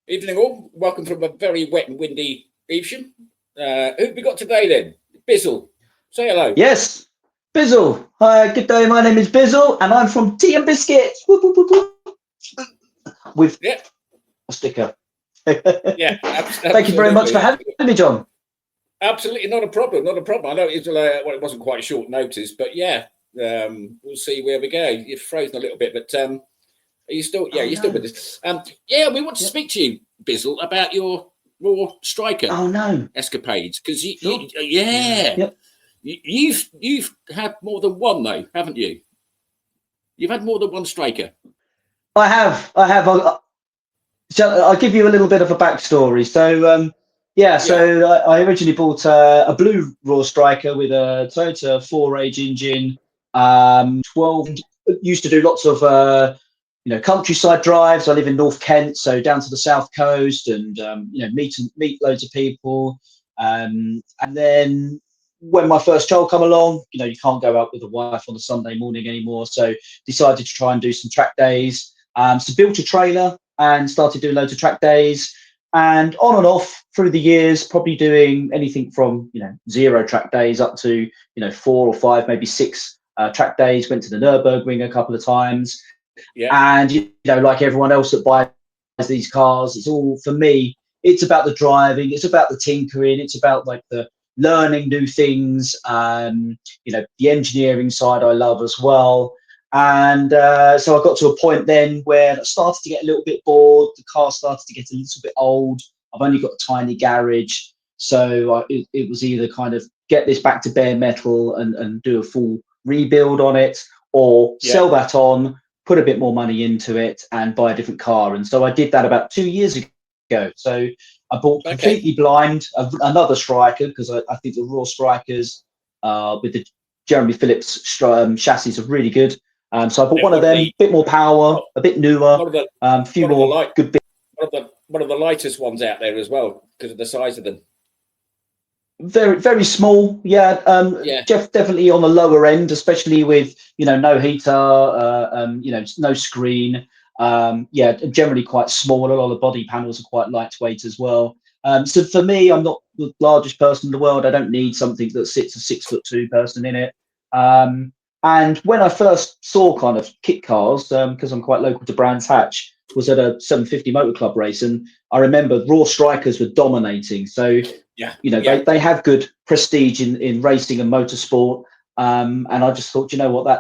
Evening all. Welcome from a very wet and windy Evesham. Who have we got today then? Bizzle. Say hello. Yes, Bizzle. Hi, good day. My name is Bizzle, and I'm from Tea and Biscuits. Whoop, whoop, whoop, whoop. With a sticker. Yeah. Thank you very much for having me, John. Absolutely, not a problem. Not a problem. I know it was, well, it wasn't quite short notice, but yeah, we'll see where we go. You've frozen a little bit, but are you still? Yeah, you're still with us. Yeah, we want to speak to you, Bizzle, about your raw striker escapades because you've had more than one though, haven't you? You've had more than one striker. I have. So I'll give you a little bit of a backstory. So I originally bought a blue raw striker with a Toyota 4-age engine. 12 used to do lots of countryside drives. I live in North Kent, so down to the south coast, and meet loads of people. And then when my first child come along, you can't go out with a wife on a Sunday morning anymore. So decided to try and do some track days. So built a trailer and started doing loads of track days, and on and off through the years, probably doing anything from 0 track days up to 4 or 5, maybe 6 track days. Went to the Nürburgring a couple of times. And like everyone else that buys these cars, it's all, for me, it's about the driving, it's about the tinkering, it's about like the learning new things. The engineering side I love as well. And so I got to a point then where I started to get a little bit bored. The car started to get a little bit old. I've only got a tiny garage, so it was either kind of get this back to bare metal and do a full rebuild on it, or sell that on, put a bit more money into it and buy a different car. And so I did that about 2 years ago. So I bought completely blind another striker, because I think the raw strikers with the Jeremy Phillips chassis are really good. So I bought one of them, a bit more power, a bit newer, a few more good bits. One of the lightest ones out there as well, because of the size of them. Very, very small. Jeff, definitely on the lower end, especially with no heater, no screen. Generally quite small. A lot of the body panels are quite lightweight as well. So for me, I'm not the largest person in the world. I don't need something that sits a 6'2" person in it. And when I first saw kind of kit cars, because I'm quite local to Brands Hatch, was at a 750 Motor Club race, and I remember raw strikers were dominating. So they have good prestige in racing and motorsport. And I just thought,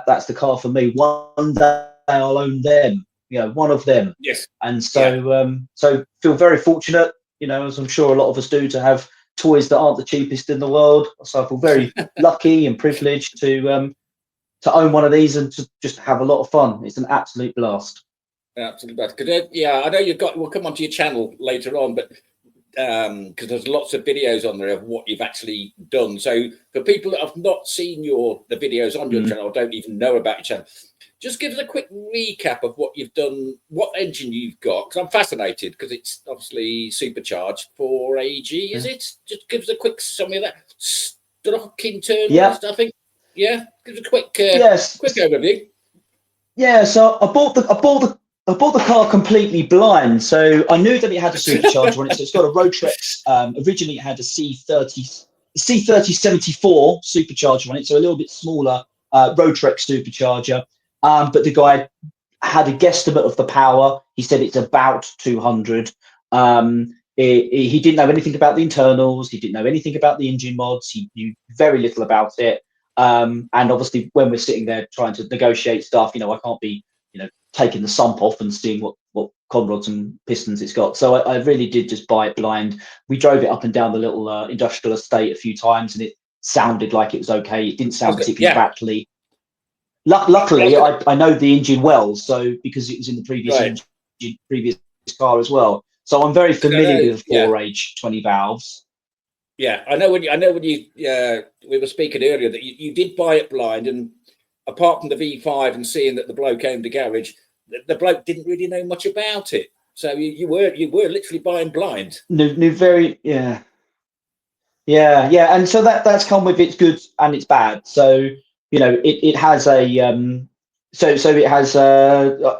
that's the car for me. One day I'll own them, one of them. Yes. And so so feel very fortunate, as I'm sure a lot of us do, to have toys that aren't the cheapest in the world. So I feel very lucky and privileged to own one of these and to just have a lot of fun. It's an absolute blast. Absolutely blast. I know we'll come onto your channel later on, but because there's lots of videos on there of what you've actually done. So for people that have not seen the videos on your channel, or don't even know about your channel, just give us a quick recap of what you've done, what engine you've got, because I'm fascinated, because it's obviously supercharged 4AG, is it? Just give us a quick summary of that. Stock internals, I think. Yeah, give us a quick overview. Yeah, so I bought the car completely blind. So I knew that it had a supercharger on it. So it's got a Rotrex. Originally, it had a C3074 supercharger on it, so a little bit smaller Rotrex supercharger. But the guy had a guesstimate of the power. He said it's about 200. He didn't know anything about the internals. He didn't know anything about the engine mods. He knew very little about it. And obviously, when we're sitting there trying to negotiate stuff, I can't be, taking the sump off and seeing what conrods and pistons it's got. So I really did just buy it blind. We drove it up and down the little industrial estate a few times, and it sounded like it was okay. It didn't sound particularly rattly. Luckily, I know the engine well, so because it was in the previous car as well. So I'm very familiar with 4H 20 valves. Yeah, I know when you we were speaking earlier that you did buy it blind, and apart from the V5 and seeing that the bloke owned the garage, the bloke didn't really know much about it. So you were literally buying blind. Knew very yeah. And so that's come with its good and its bad. So it has a so it has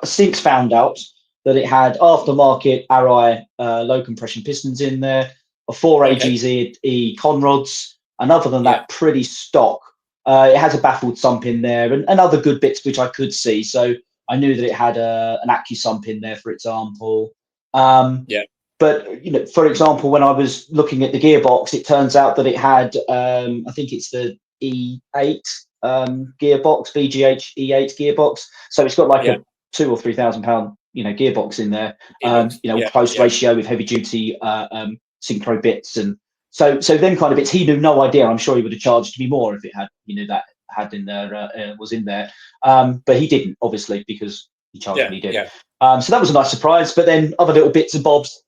since found out that it had aftermarket Arai low compression pistons in there, a 4AGZ con rods, and other than that, pretty stock. It has a baffled sump in there and other good bits which I could see. So I knew that it had an accu sump in there, for example. But you know, for example, when I was looking at the gearbox, it turns out that it had I think it's the E8 gearbox, BGH E8 gearbox. So it's got like a £2,000 or £3,000 gearbox in there. Close ratio with heavy duty synchro bits, and so then kind of bits. He knew no idea. I'm sure he would have charged me more if it had that had in there was in there, but he didn't, obviously, because he charged me. He did. So that was a nice surprise. But then other little bits and bobs.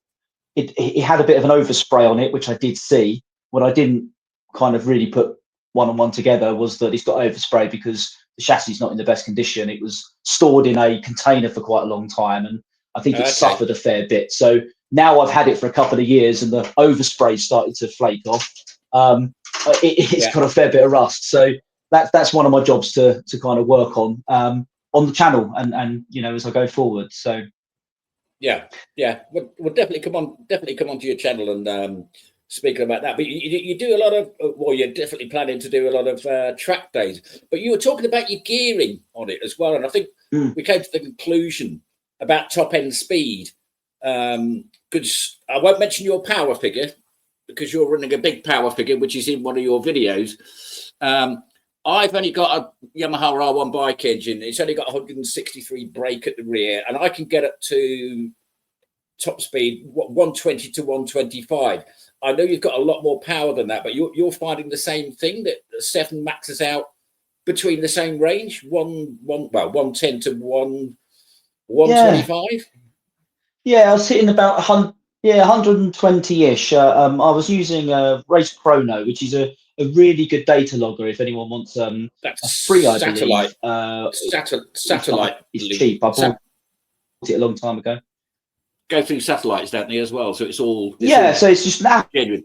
It had a bit of an overspray on it, which I did see. What I didn't kind of really put one on one together was that it's got overspray because the chassis is not in the best condition. It was stored in a container for quite a long time, and I think it suffered a fair bit. So now I've had it for a couple of years, and the overspray started to flake off. It's got a fair bit of rust. So that's one of my jobs to kind of work on the channel, and as I go forward. So. We'll definitely come onto your channel and speak about that. But you do a lot of, well, you're definitely planning to do a lot of track days. But you were talking about your gearing on it as well, and I think we came to the conclusion about top end speed. Because I won't mention your power figure because you're running a big power figure, which is in one of your videos. I've only got a Yamaha R1 bike engine. It's only got 163 brake at the rear, and I can get up to top speed 120 to 125. I know you've got a lot more power than that, but you're finding the same thing, that 7 maxes out between the same range, 110 to 125. Yeah, I was hitting about 120-ish. I was using a Race Chrono, which is a really good data logger if anyone wants that's free, I satellite. believe. Satellite. It's cheap. I bought it a long time ago. Go through satellites, don't they, as well? So it's all... So it's just an app on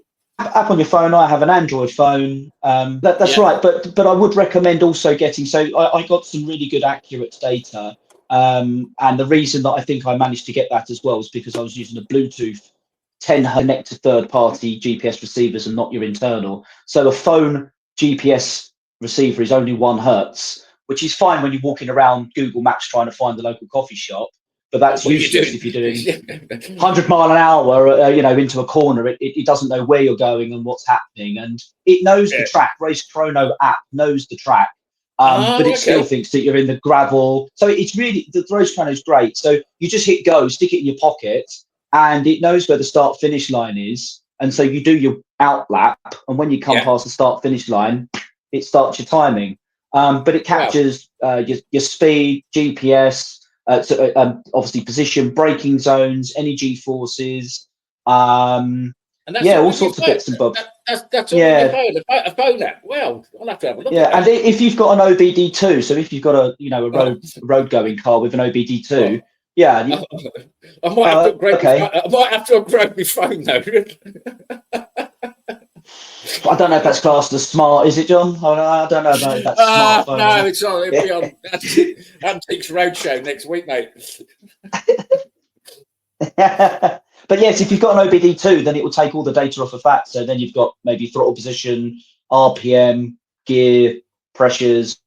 your phone. I have an Android phone. That's right. But I would recommend also getting... So I got some really good accurate data. And the reason that I think I managed to get that as well is because I was using a Bluetooth 10 connect to third-party GPS receivers and not your internal. So a phone GPS receiver is only 1 hertz, which is fine when you're walking around Google Maps trying to find the local coffee shop. But that's useless if you're doing 100 mile an hour, into a corner. It doesn't know where you're going and what's happening, and it knows the track. Race Chrono app knows the track, but it still thinks that you're in the gravel. So it's really, the Race Chrono is great. So you just hit go, stick it in your pocket, and it knows where the start finish line is. And so you do your out lap, and when you come past the start finish line, it starts your timing. But it captures your speed, GPS. Obviously position, braking zones, any G-forces, and all sorts of bits and bobs. That's all on your phone, a phone app. Well, I'll have to have a look at that. And if you've got an OBD2, so if you've got a road going car with an OBD2, I might have to upgrade. I might have to upgrade my phone though. I don't know if that's classed as smart, is it, John? I don't know about that smartphone. No, it's not. It'll be on Antiques Roadshow next week, mate. But yes, if you've got an OBD2, then it will take all the data off of that. So then you've got maybe throttle position, RPM, gear, pressures,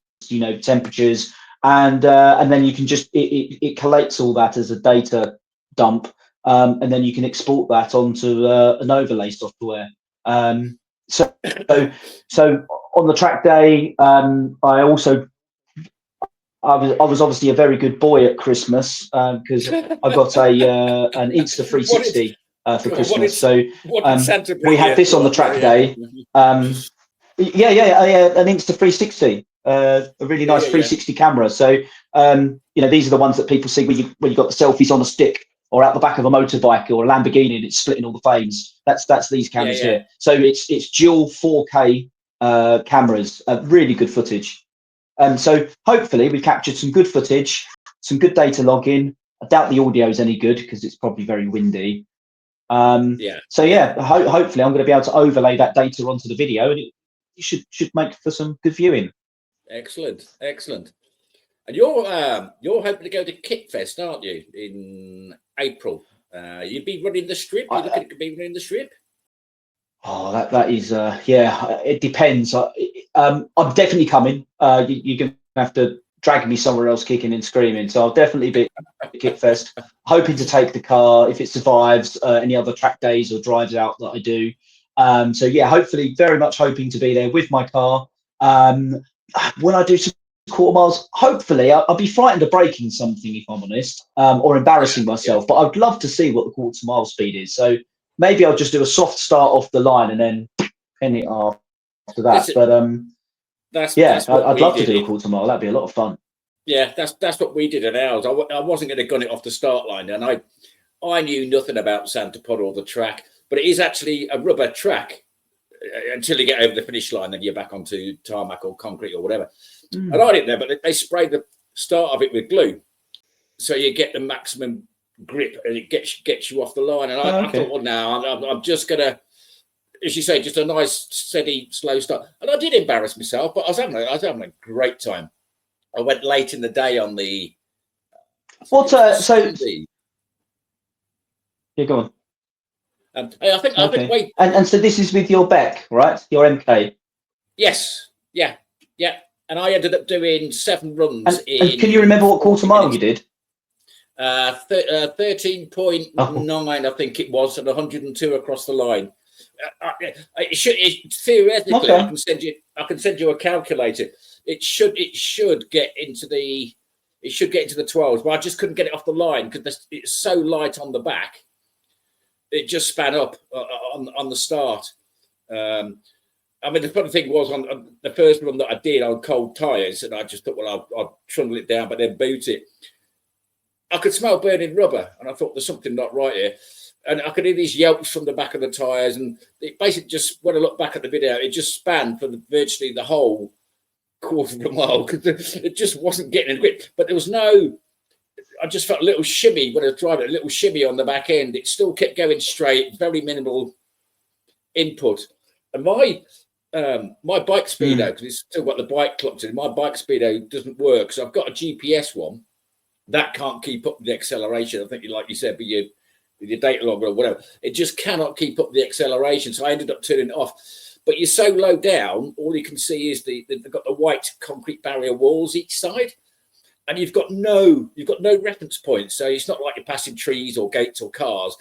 temperatures, and then you can just it collates all that as a data dump, and then you can export that onto an overlay software. So on the track day, I was obviously a very good boy at Christmas because I got an Insta360 for Christmas. So we had this on the track day. An Insta360, a really nice 360 camera. So these are the ones that people see when you got the selfies on a stick, or out the back of a motorbike or a Lamborghini and it's splitting all the frames. That's these cameras here. So it's dual 4K cameras, really good footage. So hopefully we've captured some good footage, some good data logging. I doubt the audio is any good because it's probably very windy. So hopefully I'm going to be able to overlay that data onto the video, and it should make for some good viewing. Excellent. And you're hoping to go to Kitfest, aren't you, in April? You'd be running the strip. You're looking to be running the strip. Oh, that is it depends. I'm definitely coming. You're gonna have to drag me somewhere else, kicking and screaming. So I'll definitely be at Kitfest. Hoping to take the car if it survives any other track days or drives out that I do. So yeah, hopefully, very much hoping to be there with my car. When I do some quarter miles, hopefully I'll be frightened of breaking something if I'm honest, or embarrassing myself. But I'd love to see what the quarter mile speed is. So maybe I'll just do a soft start off the line and then pen it after that. But I'd love to do a quarter mile. That'd be a lot of fun. Yeah, that's what we did at ours. I wasn't going to gun it off the start line, and I knew nothing about Santa Pod or the track, but it is actually a rubber track until you get over the finish line, then you're back onto tarmac or concrete or whatever. And I didn't know, but they sprayed the start of it with glue, so you get the maximum grip and it gets you off the line. And I thought, well, now I'm just gonna, as you say, just a nice steady slow start. And I did embarrass myself, but I was having a great time. I went late in the day on the yeah, go on. I think wait. And so this is with your Beck, right? Your MK. Yes, yeah. And I ended up doing 7 runs. And can you remember what quarter mile you did? 13.9, I think it was, and 102 across the line. Theoretically, I can send you a calculator. It should get into the 12s, but I just couldn't get it off the line because it's so light on the back. It just span up on the start. I mean, the funny thing was on the first run that I did on cold tyres, and I just thought, well, I'll trundle it down, but then boot it. I could smell burning rubber, and I thought there's something not right here. And I could hear these yelps from the back of the tyres, and it basically just, when I look back at the video, it just span for virtually the whole quarter of a mile because it just wasn't getting a grip. But there was I just felt a little shimmy when I was driving, a little shimmy on the back end. It still kept going straight, very minimal input. And my bike speedo, because it's still got the bike clocked in, my bike speedo doesn't work. So I've got a GPS one that can't keep up the acceleration. I think, like you said, with your data logger or whatever, it just cannot keep up the acceleration. So I ended up turning it off. But you're so low down, all you can see is they've got the white concrete barrier walls each side, and you've got no reference points. So it's not like you're passing trees or gates or cars.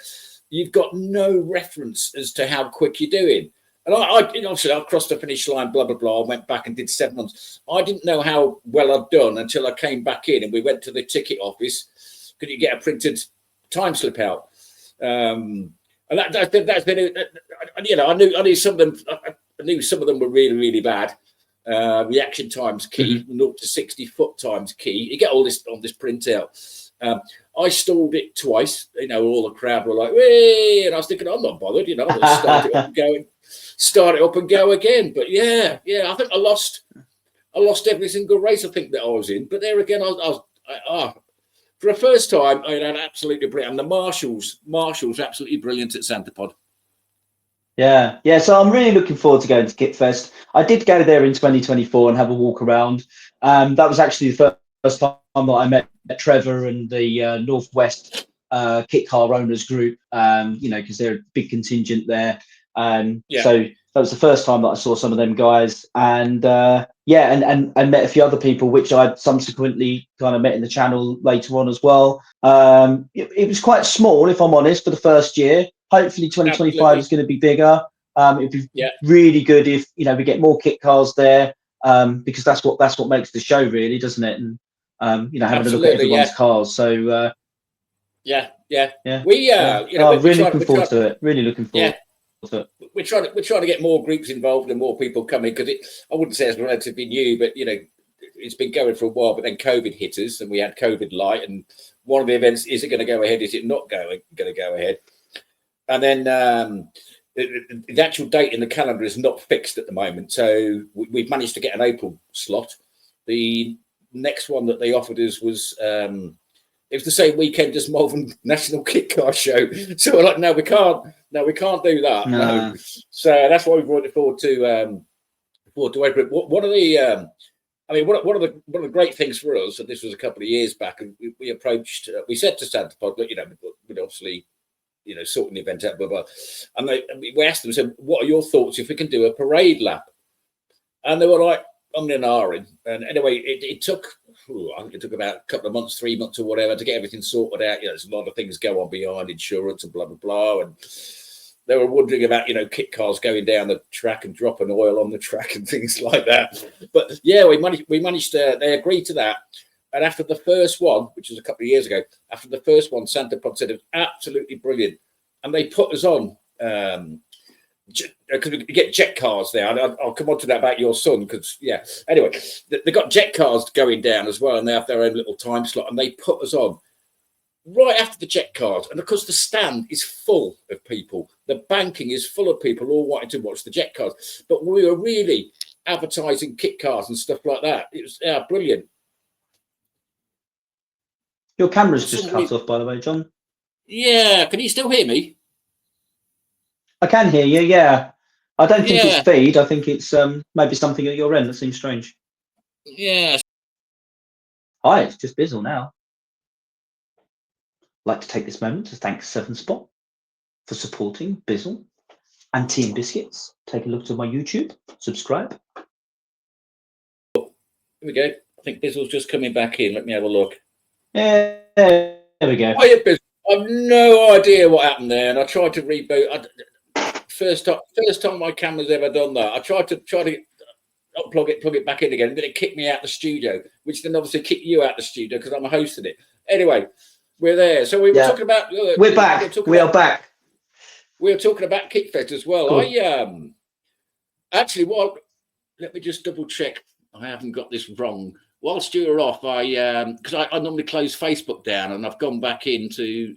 You've got no reference as to how quick you're doing. And obviously I crossed the finish line, blah, blah, blah. I went back and did 7 runs. I didn't know how well I'd done until I came back in and we went to the ticket office. Could you get a printed time slip out? And that's been, I knew some of them. I knew some of them were really, really bad. Reaction times key, 0 to 60 foot times key. You get all this on this printout. I stalled it twice. All the crowd were like, "Wee!" and I was thinking, I'm not bothered. I'll just start it up and go again. But yeah. I think I lost every single race I think that I was in. But there again, for the first time, I had absolutely brilliant. And the marshals absolutely brilliant at Santa Pod. Yeah. So I'm really looking forward to going to Kitfest. I did go there in 2024 and have a walk around. That was actually the first time that I met Trevor and the Northwest kit car owners group. Because they're a big contingent there. So that was the first time that I saw some of them guys, and met a few other people, which I'd subsequently kind of met in the channel later on as well. It was quite small, if I'm honest, for the first year. Hopefully 2025 is going to be bigger. It'd be really good if we get more kit cars there, because that's what makes the show, really, doesn't it? And having a look at everyone's cars. So we really looking forward to it. Really looking forward. We're trying to get more groups involved and more people coming, because I wouldn't say it's relatively new, but it's been going for a while. But then COVID hit us, and we had COVID light, and one of the events, is it going to go ahead? Is it not going to go ahead? And then the actual date in the calendar is not fixed at the moment, so we've managed to get an April slot. The next one that they offered us was it was the same weekend as Malvern National Kit Car Show. So we're like, no, we can't do that. No. So that's why we brought it forward to April. One of the I mean, one of the great things for us, and this was a couple of years back, and we approached, we said to Santa Pod, look, we'd obviously, sorting the event out, blah, blah. And we asked them, said, what are your thoughts if we can do a parade lap? And they were like, I'm in ahhing. And anyway, it took, I think it took about a couple of months, 3 months or whatever to get everything sorted out. There's a lot of things go on behind insurance and blah, blah, blah. And they were wondering about, kit cars going down the track and dropping oil on the track and things like that. But yeah, we managed to, they agreed to that. And after the first one, which was a couple of years ago, after the first one, Santa Pod said it was absolutely brilliant. And they put us on, because we get jet cars there. I'll come on to that about your son, because, yeah. Anyway, they got jet cars going down as well, and they have their own little time slot. And they put us on right after the jet cars. And of course, the stand is full of people. The banking is full of people all wanting to watch the jet cars. But we were really advertising kit cars and stuff like that. It was brilliant. Your camera's just cut off, by the way, John. Yeah, can you still hear me? I can hear you, yeah. I don't think it's feed. I think it's maybe something at your end that seems strange. Yeah. Hi, it's just Bizzle now. I'd like to take this moment to thank 7spot for supporting Bizzle and Team Biscuits. Take a look at my YouTube, subscribe. Here we go. I think Bizzle's just coming back in. Let me have a look. Yeah, there we go. Hiya, Bizzle. I've no idea what happened there, and I tried to reboot. First time my camera's ever done that. I tried to unplug it, plug it back in again, and then it kicked me out the studio, which then obviously kicked you out the studio because I'm hosting it. Anyway, we're there. So we were talking about. We're back. We are back. We were talking about Kitfest as well. Cool. Actually, let me just double check. I haven't got this wrong. Whilst you were off, because I normally close Facebook down, and I've gone back in to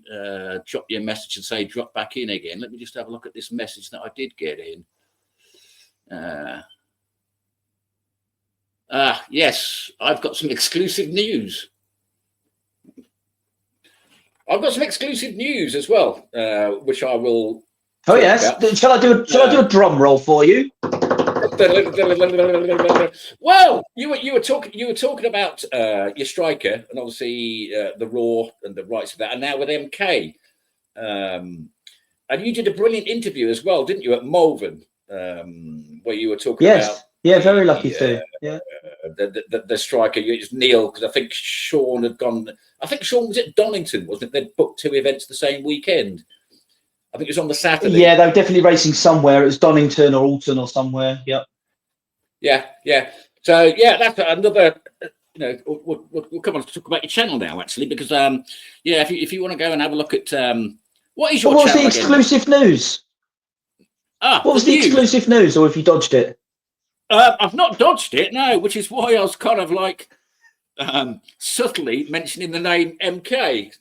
drop you a message and say drop back in again. Let me just have a look at this message that I did get in. Yes, I've got some exclusive news. I've got some exclusive news as well, which I will. Oh yes, shall I do a drum roll for you? Well, you were talking about your striker and obviously the Raw and the rights of that, and now with MK, and you did a brilliant interview as well, didn't you, at Malvern, where you were talking about. Yeah, very lucky too. Yeah, the striker. It's Neil, because I think Sean had gone. I think Sean was at Donington, wasn't it? They'd booked 2 events the same weekend. I think it was on the Saturday. Yeah, they were definitely racing somewhere. It was Donington or Alton or somewhere. Yep. Yeah. So yeah, that's another. We'll come on to talk about your channel now, actually, because if you want to go and have a look at what is your what was channel the exclusive news? What was the exclusive news, or have you dodged it? I've not dodged it, no, which is why I was kind of like subtly mentioning the name MK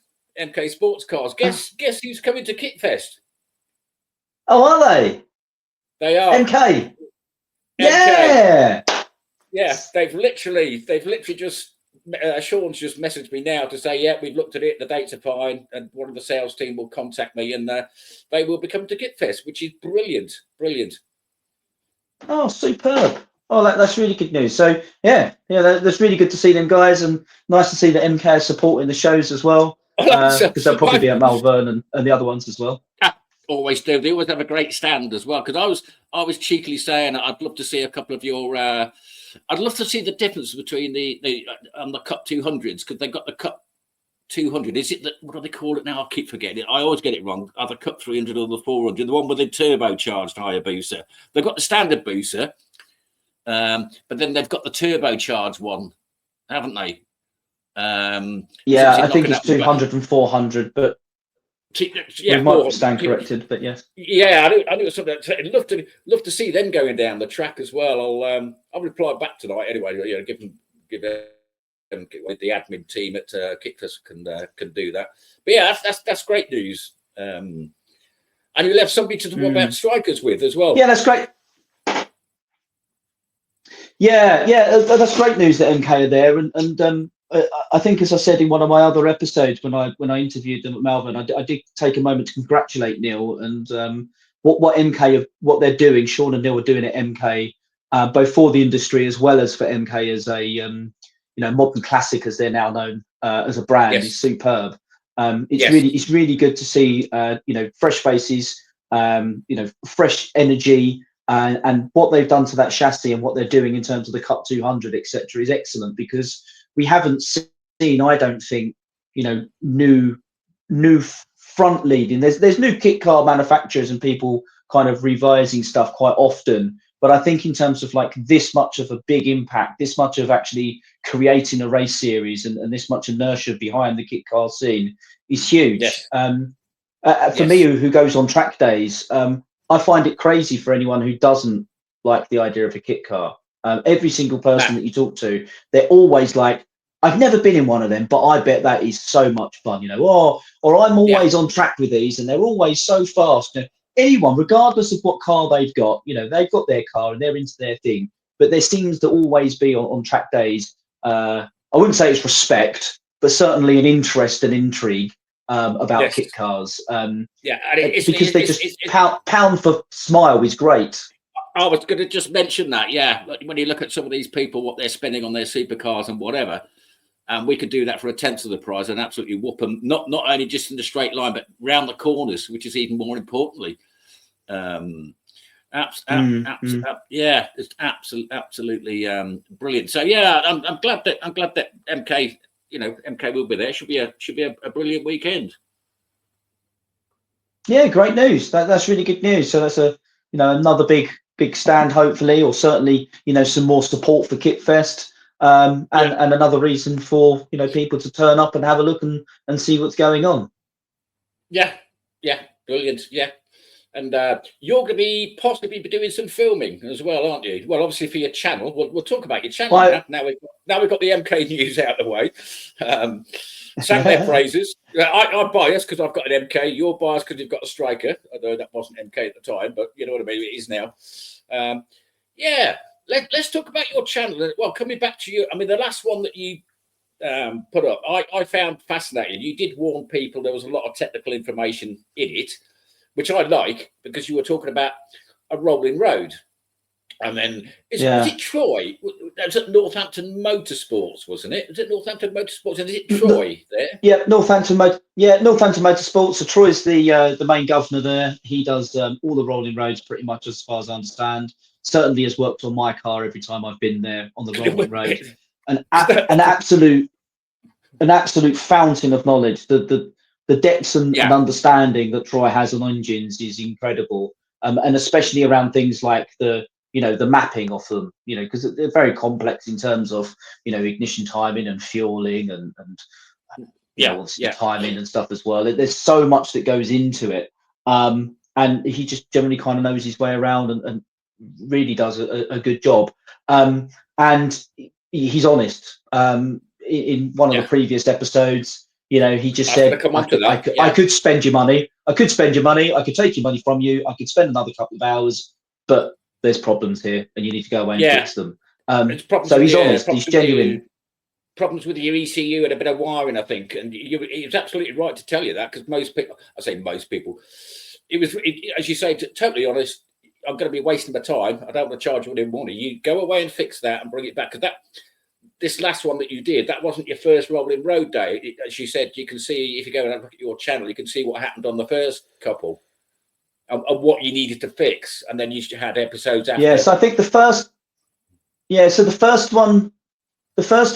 Sports Cars. Guess who's coming to Kitfest? Oh, are they? They are. MK. Yeah. Yeah, they've literally just Sean's just messaged me now to say, yeah, we've looked at it, the dates are fine, and one of the sales team will contact me, and they will be coming to Kitfest, which is brilliant. Oh, superb. Oh, that's really good news. So yeah, that's really good to see them guys, and nice to see that MK is supporting the shows as well, because they'll probably be at Malvern and the other ones as well. Always do. They always have a great stand as well. Because I was cheekily saying I'd love to see a couple of your. I'd love to see the difference between the Cup 200s, because they've got the Cup 200. Is it what do they call it now? I keep forgetting it. I always get it wrong. Either Cup 300 or the 400. The one with the turbocharged higher booster. They've got the standard booster, but then they've got the turbocharged one, haven't they? Yeah, I think it's 200 and 400, but. Yeah, we might stand corrected, but yes. Yeah, I knew it was something. I'd love to see them going down the track as well. I'll reply back tonight anyway. Give the admin team at Kitfest can do that. But yeah, that's great news. And you left somebody to talk about strikers with as well. Yeah, that's great. Yeah, that's great news that MK are there, and I think, as I said in one of my other episodes when I interviewed them at Malvern, I did take a moment to congratulate Neil and what MK what they're doing. Sean and Neil are doing at MK both for the industry as well as for MK as a modern classic, as they're now known as a brand, is superb. It's really good to see fresh faces, fresh energy, and what they've done to that chassis and what they're doing in terms of the Cup 200, etc., is excellent, because we haven't seen, I don't think, new front leading. There's new kit car manufacturers and people kind of revising stuff quite often, but I think in terms of like this much of a big impact, this much of actually creating a race series, and this much inertia behind the kit car scene is huge. For me, who goes on track days, I find it crazy for anyone who doesn't like the idea of a kit car. Every single person that you talk to, they're always like, I've never been in one of them, but I bet that is so much fun, or I'm always on track with these and they're always so fast. Anyone, regardless of what car they've got, they've got their car and they're into their thing, but there seems to always be on track days, I wouldn't say it's respect, but certainly an interest and intrigue about kit cars. Because they just pound for smile is great. I was going to just mention that, when you look at some of these people, what they're spending on their supercars and whatever, and we could do that for a tenth of the price and absolutely whoop them, not only just in the straight line, but round the corners, which is even more importantly. It's absolutely brilliant. So I'm glad that MK, MK will be there. Should be a brilliant weekend. Yeah, great news. That's really good news. So that's another big stand, hopefully, or certainly some more support for Kitfest. And another reason for people to turn up and have a look and see what's going on. Brilliant. And you're going to be possibly doing some filming as well, aren't you? Well, obviously for your channel. We'll talk about your channel now. We've got the MK news out of the way. Sang their praises. I'm biased because I've got an MK. You're biased because you've got a striker. Although that wasn't MK at the time, but you know what I mean. It is now. Let's talk about your channel. Well, coming back to you, I mean, the last one that you put up, I found fascinating. You did warn people there was a lot of technical information in it, which I like, because you were talking about a rolling road. And then, is it Troy? That was at Northampton Motorsports, wasn't it? Was it Northampton Motorsports? And is it Troy there? Yeah, Northampton Motorsports. So Troy's the main governor there. He does all the rolling roads pretty much, as far as I understand. Certainly has worked on my car every time I've been there on the rolling road. An absolute fountain of knowledge. The depths and understanding that Troy has on engines is incredible. And especially around things like the mapping of them, because they're very complex in terms of, ignition timing and fueling and timing and stuff as well. There's so much that goes into it. And he just generally kind of knows his way around and really does a good job. And he's honest. In one of the previous episodes, he just said, I could spend your money. I could spend your money. I could take your money from you. I could spend another couple of hours, but there's problems here and you need to go away and fix them. So he's honest, he's genuine. Problems with your ECU and a bit of wiring, I think. And he was absolutely right to tell you that, because most people, I say most people, as you say, totally honest, I'm going to be wasting my time. I don't want to charge you any money. You go away and fix that and bring it back. Because this last one that you did, that wasn't your first rolling road day. As you said, you can see, if you go and look at your channel, you can see what happened on the first couple. And what you needed to fix, and then you had episodes after. So I think the first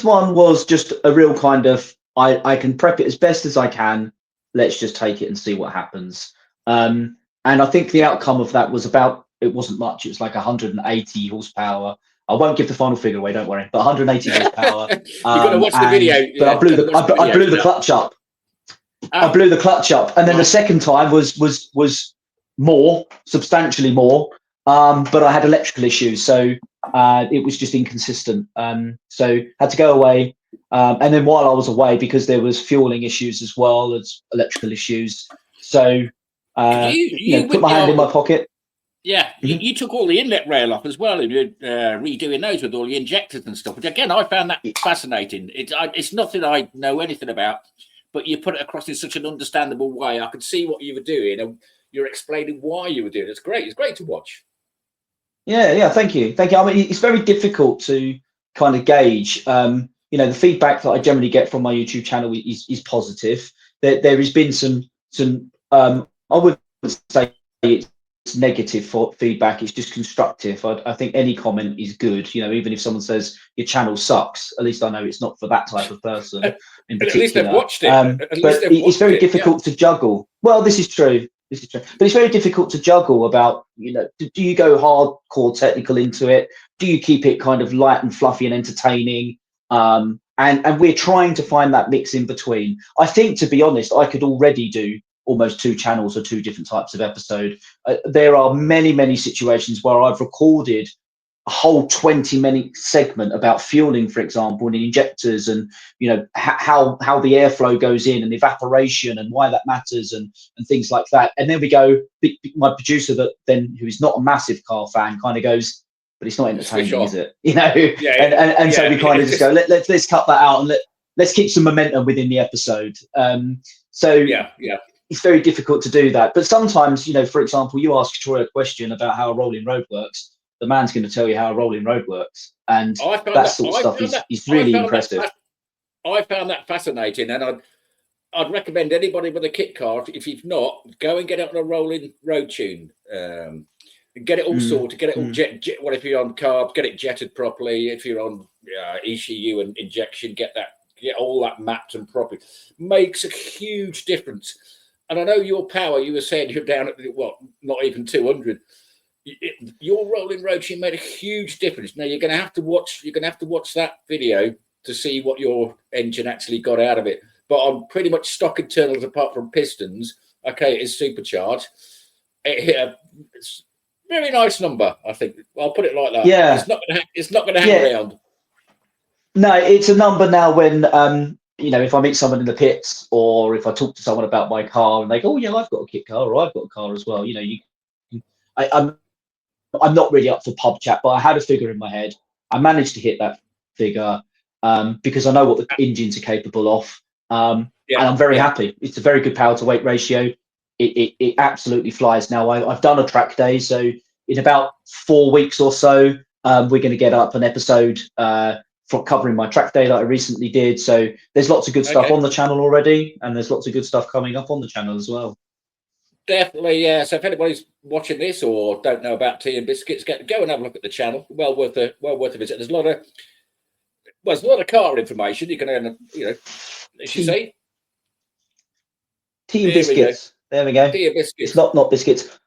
one was just a real kind of, I can prep it as best as I can. Let's just take it and see what happens. And I think the outcome of that was it wasn't much. It was like 180 horsepower. I won't give the final figure away, don't worry. But 180 horsepower. You've got to watch the video. But I blew the clutch up. I blew the clutch up, and then the second time was more, substantially more, but I had electrical issues, so it was just inconsistent. So had to go away, and then while I was away, because there was fueling issues as well as electrical issues, so put my hand in my pocket. You took all the inlet rail off as well, and you're redoing those with all the injectors and stuff, which again I found that fascinating. It's nothing I know anything about, but you put it across in such an understandable way. I could see what you were doing, and you're explaining why you were doing it. It's great to watch. Yeah. Thank you. I mean, it's very difficult to kind of gauge. The feedback that I generally get from my YouTube channel is positive. There has been some. I wouldn't say it's negative for feedback. It's just constructive. I think any comment is good. Even if someone says your channel sucks, at least I know it's not for that type of person in At least they've particular. watched it. At least But they've it's watched very it. difficult to juggle. Well, this is true. But it's very difficult to juggle about, do you go hardcore technical into it? Do you keep it kind of light and fluffy and entertaining? And we're trying to find that mix in between. I think, to be honest, I could already do almost 2 channels or 2 different types of episode. There are many situations where I've recorded a whole 20-minute segment about fueling, for example, and injectors, and how the airflow goes in and evaporation and why that matters, and things like that. And then we go, my producer who is not a massive car fan, kind of goes, but it's not entertaining, is it? And so we kind of just go, let's cut that out, and let's keep some momentum within the episode. So it's very difficult to do that. But sometimes, for example, you ask Troy a question about how a rolling road works. The man's going to tell you how a rolling road works, and that sort of stuff is really impressive. I found that fascinating, and I'd recommend anybody with a kit car, if you've not, go and get it on a rolling road tune, and get it all sorted, get it all jet. Well, if you're on carb, get it jetted properly. If you're on ECU and injection, get all that mapped and properly. Makes a huge difference. And I know your power. You were saying you're down at not even 200. Your rolling road tune made a huge difference. Now you're going to have to watch that video to see what your engine actually got out of it. But on pretty much stock internals, apart from pistons, okay, it is supercharged. It's a very nice number, I think. I'll put it like that. Yeah, it's not going to hang around. No, it's a number now when if I meet someone in the pits, or if I talk to someone about my car and they go, "Oh yeah, I've got a kit car," or "I've got a car as well." I'm not really up for pub chat, but I had a figure in my head. I managed to hit that figure because I know what the engines are capable of, and I'm very happy. It's a very good power to weight ratio. It absolutely flies. Now I've done a track day, so in about 4 weeks or so, we're going to get up an episode for covering my track day that I recently did. So there's lots of good stuff on the channel already, and there's lots of good stuff coming up on the channel as well. Definitely, yeah. So if anybody's watching this or don't know about Tea and Biscuits, go and have a look at the channel. Well worth a visit. There's a lot of car information you can earn. As you say, Tea and Biscuits. There we go. Tea and Biscuits. It's not biscuits.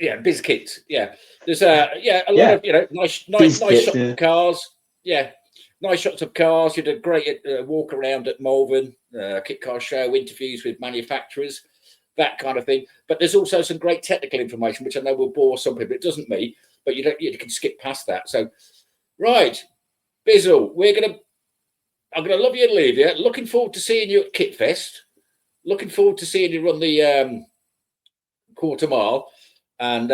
Yeah, Biscuits. Yeah, there's a lot of nice shots of cars. Yeah, nice shots of cars. You did a great walk around at Malvern Kit Car Show, interviews with manufacturers, that kind of thing. But there's also some great technical information, which I know will bore some people. It doesn't me, but you can skip past that. So, right, Bizzle, I'm gonna love you and leave you. Looking forward to seeing you at Kitfest. Looking forward to seeing you run the quarter mile. And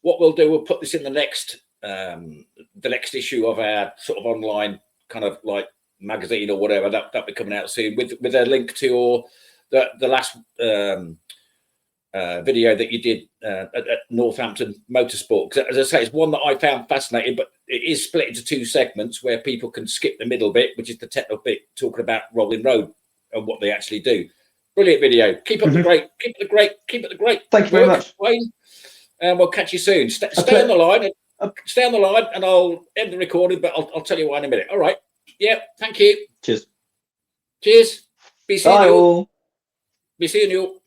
what we'll do, we'll put this in the next issue of our sort of online kind of like magazine or whatever that'll be coming out soon with a link to the last video that you did at Northampton Motorsport. Because as I say, it's one that I found fascinating, but it is split into 2 segments where people can skip the middle bit, which is the technical bit talking about rolling road and what they actually do. Brilliant video. Keep up the great. Keep it the great. Thank you very much, Wayne. And we'll catch you soon. Stay on the line. Stay on the line, and I'll end the recording. But I'll tell you why in a minute. All right. Yeah. Thank you. Cheers. Cheers. Be seeing you. Bye. Be seeing you.